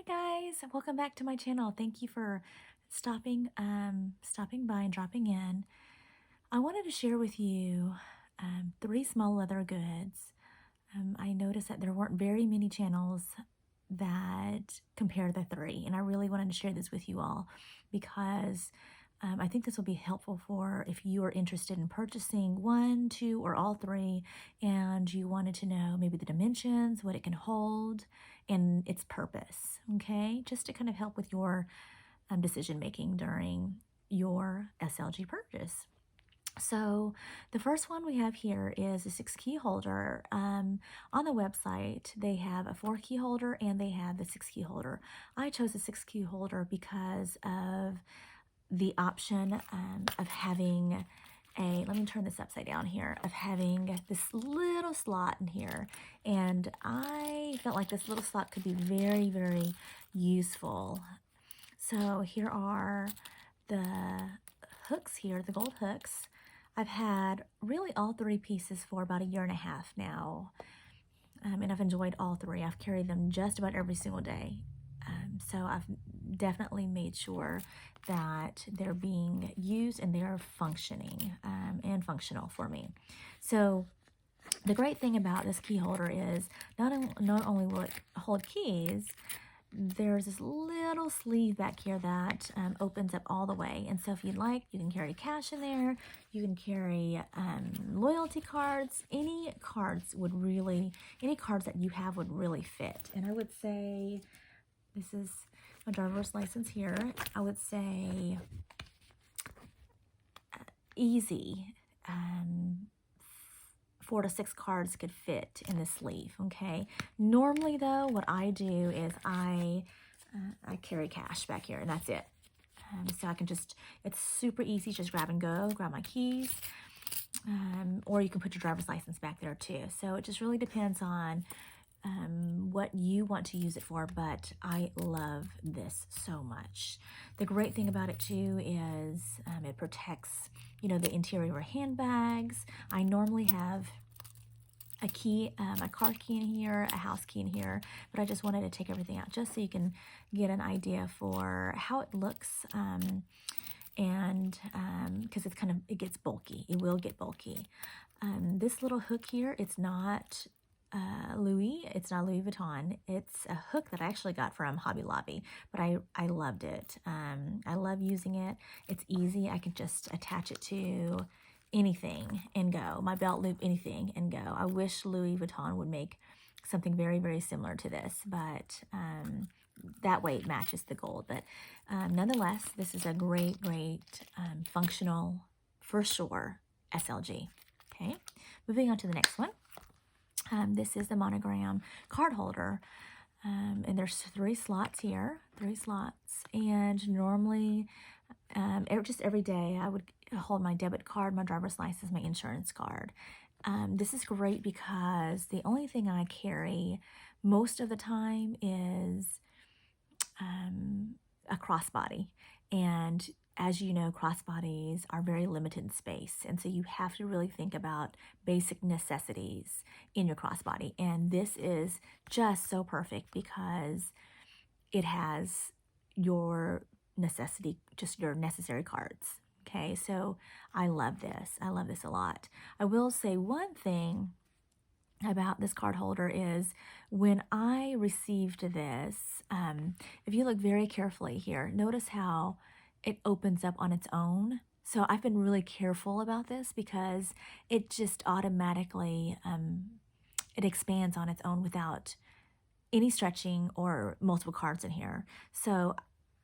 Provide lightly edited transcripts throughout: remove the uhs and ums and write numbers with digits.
Hi guys, welcome back to my channel. Thank you for stopping by and dropping in. I wanted to share with you three small leather goods. I noticed that there weren't very many channels that compare the three, and I really wanted to share this with you all because I think this will be helpful for if you are interested in purchasing one, two, or all three, and you wanted to know maybe the dimensions, what it can hold, and its purpose, okay? Just to kind of help with your decision making during your SLG purchase. So the first one we have here is a 6-key holder. On the website, they have a 4-key holder and they have the 6-key holder. I chose the 6-key holder because of the option of having let me turn this upside down here, of having this little slot in here. And I felt like this little slot could be very, very useful. So here are the hooks here, the gold hooks. I've had really all three pieces for about 1.5 years now. And I've enjoyed all three. I've carried them just about every single day. So I've definitely made sure that they're being used and they're functioning and functional for me. So the great thing about this key holder is not only will it hold keys, there's this little sleeve back here that opens up all the way. And so if you'd like, you can carry cash in there. You can carry loyalty cards. Any cards that you have would really fit. And I would say, this is my driver's license here. I would say easy. 4 to 6 cards could fit in the sleeve, okay? Normally though, what I do is I carry cash back here and that's it. So I can it's super easy, just grab and go, grab my keys, or you can put your driver's license back there too. So it just really depends on what you want to use it for, but I love this so much. The great thing about it too is it protects, the interior handbags. I normally have a key, a car key in here, a house key in here, but I just wanted to take everything out just so you can get an idea for how it looks, and because it gets bulky. It will get bulky. This little hook here, it's not it's not Louis Vuitton. It's a hook that I actually got from Hobby Lobby, but I loved it. I love using it. It's easy. I can just attach it to anything and go. My belt loop, anything and go. I wish Louis Vuitton would make something very, very similar to this, but that way it matches the gold. But nonetheless, this is a great, functional, for sure, SLG. Okay, moving on to the next one. This is the monogram card holder, and there's 3 slots here, 3 slots, and normally just every day I would hold my debit card, my driver's license, my insurance card. This is great because the only thing I carry most of the time is a crossbody, and as you know, crossbodies are very limited in space, and so you have to really think about basic necessities in your crossbody. And this is just so perfect because it has your your necessary cards. Okay, so I love this. I love this a lot. I will say one thing about this card holder is when I received this, if you look very carefully here, notice how it opens up on its own. So I've been really careful about this because it just automatically, it expands on its own without any stretching or multiple cards in here. So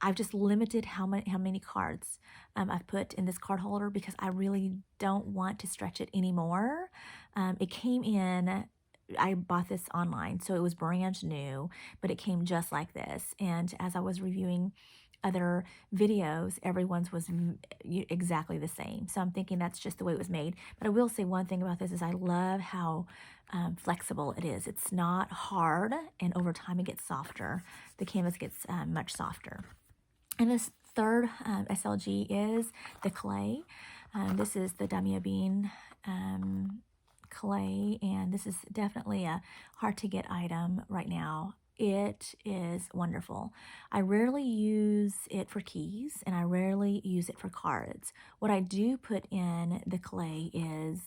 I've just limited how many cards I've put in this card holder because I really don't want to stretch it anymore. It came in, I bought this online, so it was brand new, but it came just like this. And as I was reviewing other videos, everyone's was exactly the same. So I'm thinking that's just the way it was made. But I will say one thing about this is I love how flexible it is. It's not hard, and over time it gets softer. The canvas gets much softer. And this third SLG is the clay. This is the Damia Bean clay, and this is definitely a hard to get item right now. It is wonderful. I rarely use it for keys and I rarely use it for cards. What I do put in the clay is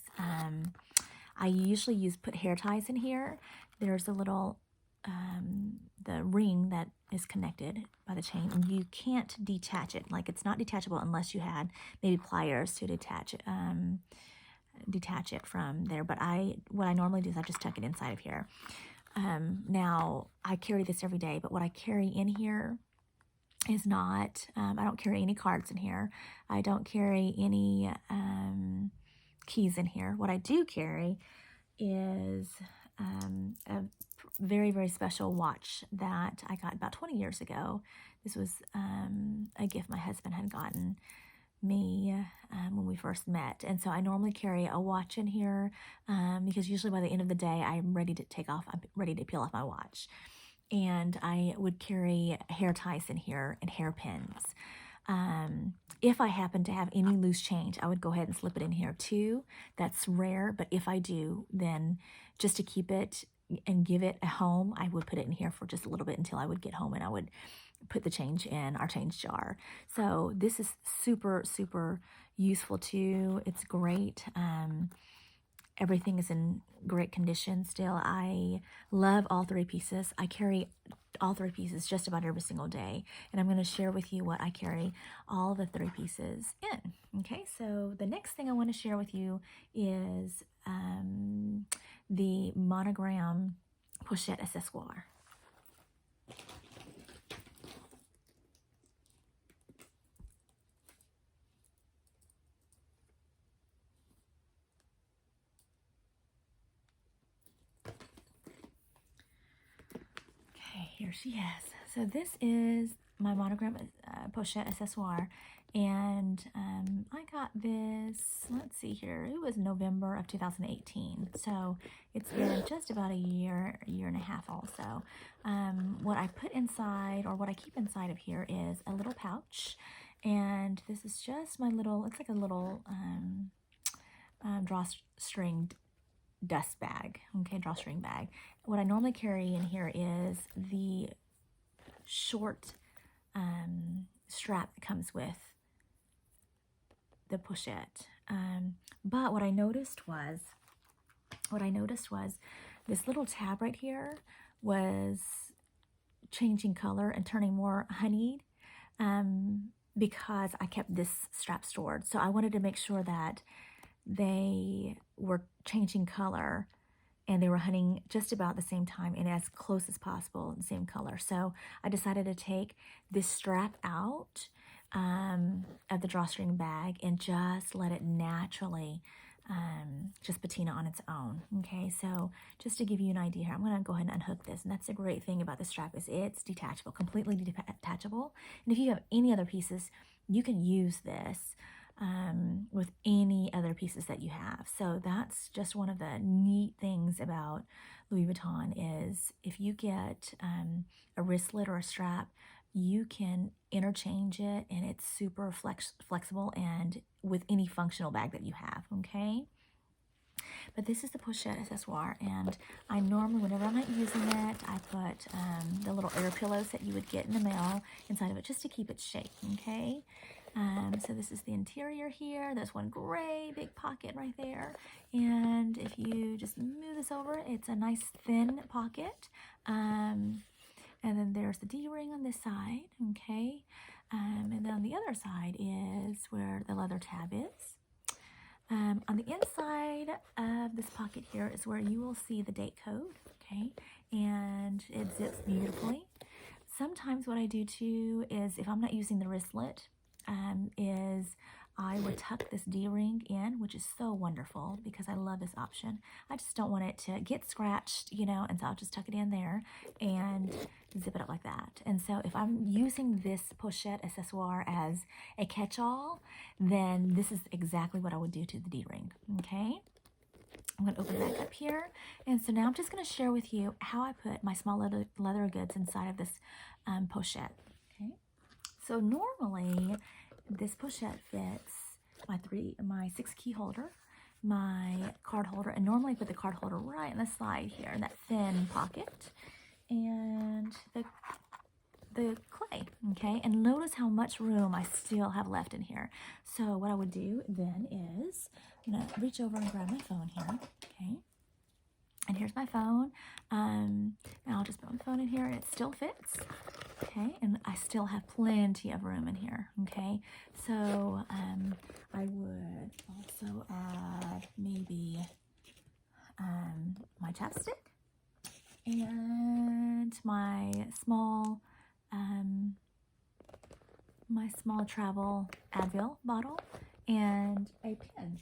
I usually put hair ties in here. There's a little the ring that is connected by the chain, and you can't detach it. Like, it's not detachable unless you had maybe pliers to detach it from there. But what I normally do is I just tuck it inside of here. Now I carry this every day, but what I carry in here is not, I don't carry any cards in here. I don't carry any keys in here. What I do carry is a very, very special watch that I got about 20 years ago. This was a gift my husband had gotten me when we first met. And so I normally carry a watch in here because usually by the end of the day, I'm ready to peel off my watch. And I would carry hair ties in here and hairpins. If I happen to have any loose change, I would go ahead and slip it in here too. That's rare, but if I do, then just to keep it and give it a home, I would put it in here for just a little bit until I would get home, and I would put the change in our change jar. So this is super, super useful too. It's great. Everything is in great condition still. I love all three pieces. I carry all three pieces just about every single day, and I'm going to share with you what I carry all the three pieces in. Okay, so the next thing I want to share with you is the monogram pochette accessoire. Okay, here she is. So this is my monogram pochette accessoire, and I got this, let's see here, it was November of 2018, so it's been just about a year and a half also. What I put inside, or what I keep inside of here, is a little pouch, and this is just my little, it's like a little drawstring dust bag, okay, drawstring bag. What I normally carry in here is the short strap that comes with the pochette. But what I noticed was this little tab right here was changing color and turning more honeyed because I kept this strap stored. So I wanted to make sure that they were changing color and they were hunting just about the same time and as close as possible, the same color. So I decided to take this strap out of the drawstring bag and just let it naturally just patina on its own. Okay, so just to give you an idea here, I'm going to go ahead and unhook this. And that's the great thing about the strap, is it's detachable, completely detachable. And if you have any other pieces, you can use this with any other pieces that you have. So that's just one of the neat things about Louis Vuitton, is if you get a wristlet or a strap, you can interchange it, and it's super flexible and with any functional bag that you have, okay? But this is the pochette accessoire, and I normally, whenever I'm not using it, I put the little air pillows that you would get in the mail inside of it, just to keep its shape, okay? So this is the interior here. There's one gray big pocket right there. And if you just move this over, it's a nice thin pocket. And then there's the D-ring on this side, okay? And then on the other side is where the leather tab is. On the inside of this pocket here is where you will see the date code, okay? And it zips beautifully. Sometimes what I do too is, if I'm not using the wristlet, is I would tuck this D-ring in, which is so wonderful because I love this option. I just don't want it to get scratched, you know, and so I'll just tuck it in there and zip it up like that. And so if I'm using this pochette accessoire as a catch-all, then this is exactly what I would do to the D-ring, okay? I'm going to open back up here. And so now I'm just going to share with you how I put my small leather goods inside of this pochette, okay? So normally this pochette fits my 6 key holder, my card holder, and normally I put the card holder right on the side here in that thin pocket. and the clay, okay? And notice how much room I still have left in here. So what I would do then is, I'm gonna reach over and grab my phone here, okay? And here's my phone. And I'll just put my phone in here and it still fits, okay? And I still have plenty of room in here, okay? So I would also add maybe my chapstick and my small travel Advil bottle and a pen.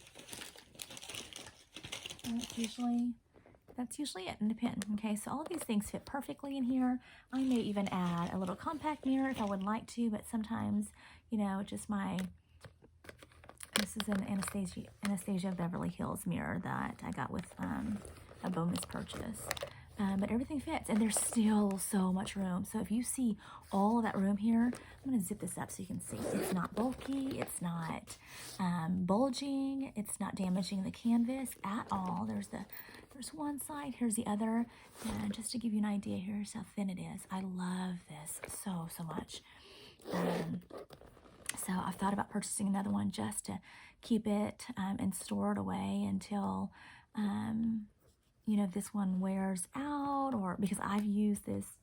And that's usually it, in the pen. Okay, so all of these things fit perfectly in here. I may even add a little compact mirror if I would like to, but sometimes, you know, just this is an Anastasia Beverly Hills mirror that I got with a bonus purchase. But everything fits, and there's still so much room. So if you see all of that room here, I'm going to zip this up so you can see. It's not bulky, it's not bulging, it's not damaging the canvas at all. There's one side, here's the other, and just to give you an idea, here's how thin it is. I love this so much. So I've thought about purchasing another one just to keep it and store it away until you know, this one wears out, or because I've used this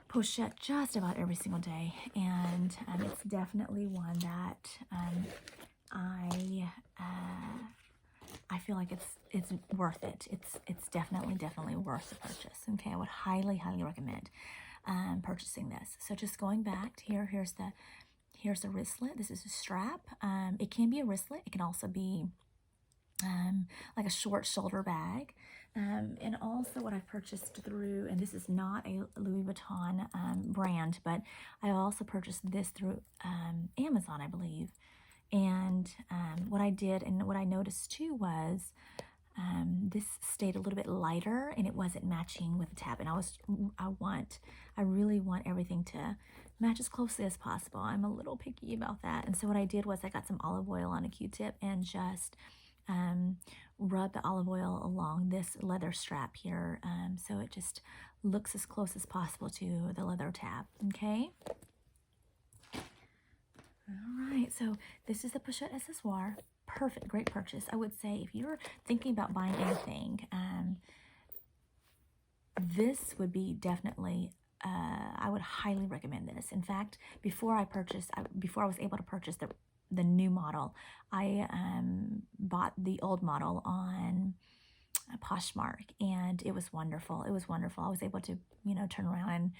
pochette just about every single day, and it's definitely one that I feel like it's worth it. It's definitely worth the purchase. Okay, I would highly recommend purchasing this. So just going back to here, here's the wristlet. This is a strap. It can be a wristlet. It can also be like a short shoulder bag. And also what I've purchased through, and this is not a Louis Vuitton brand, but I also purchased this through Amazon, I believe. And what I did and what I noticed too was this stayed a little bit lighter and it wasn't matching with the tab. And I really want everything to match as closely as possible. I'm a little picky about that. And so what I did was I got some olive oil on a Q-tip and just rub the olive oil along this leather strap here, so it just looks as close as possible to the leather tab. Okay. All right, so this is the pochette accessoire. Perfect, great purchase. I would say if you're thinking about buying anything, this would be definitely, I would highly recommend this. In fact, before I was able to purchase the new model, I bought the old model on Poshmark, and it was wonderful. It was wonderful. I was able to, you know, turn around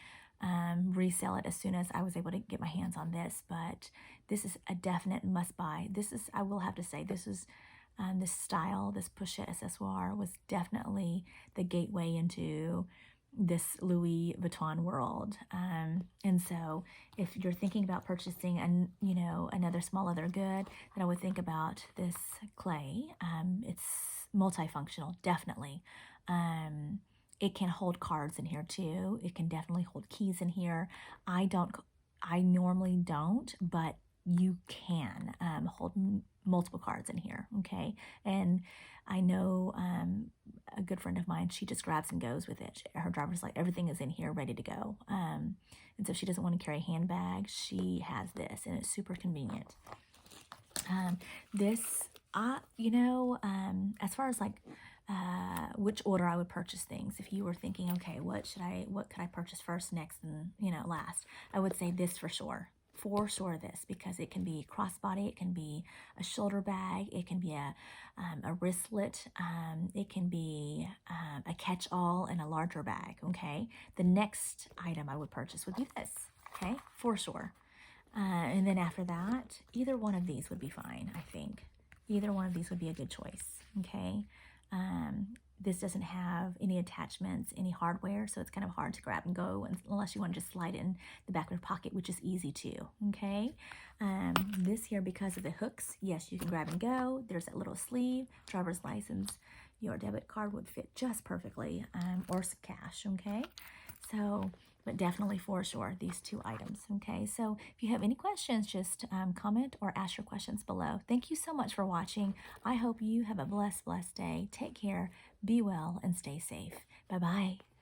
and resell it as soon as I was able to get my hands on this. But this is a definite must buy. I will have to say, this style, this pochette accessoire was definitely the gateway into this Louis Vuitton world. And so if you're thinking about purchasing another small leather good, then I would think about this clay. It's multifunctional, definitely. It can hold cards in here too. It can definitely hold keys in here. I normally don't, but you can hold multiple cards in here, okay? And I know a good friend of mine, she just grabs and goes with it. Her driver's like, everything is in here ready to go. And so if she doesn't want to carry a handbag, she has this, and it's super convenient. As far as like which order I would purchase things, if you were thinking, okay, what could I purchase first, next, and last, I would say this for sure. For sure this, because it can be crossbody, it can be a shoulder bag, it can be a wristlet, it can be a catch-all and a larger bag, okay? The next item I would purchase would be this, okay? For sure. And then after that, either one of these would be fine, I think. Either one of these would be a good choice, okay? This doesn't have any attachments, any hardware, so it's kind of hard to grab and go unless you want to just slide it in the back of your pocket, which is easy too, okay? This here, because of the hooks, yes, you can grab and go. There's that little sleeve, driver's license, your debit card would fit just perfectly, or some cash, okay? So, but definitely for sure, these two items, okay? So if you have any questions, just comment or ask your questions below. Thank you so much for watching. I hope you have a blessed day. Take care, be well, and stay safe. Bye-bye.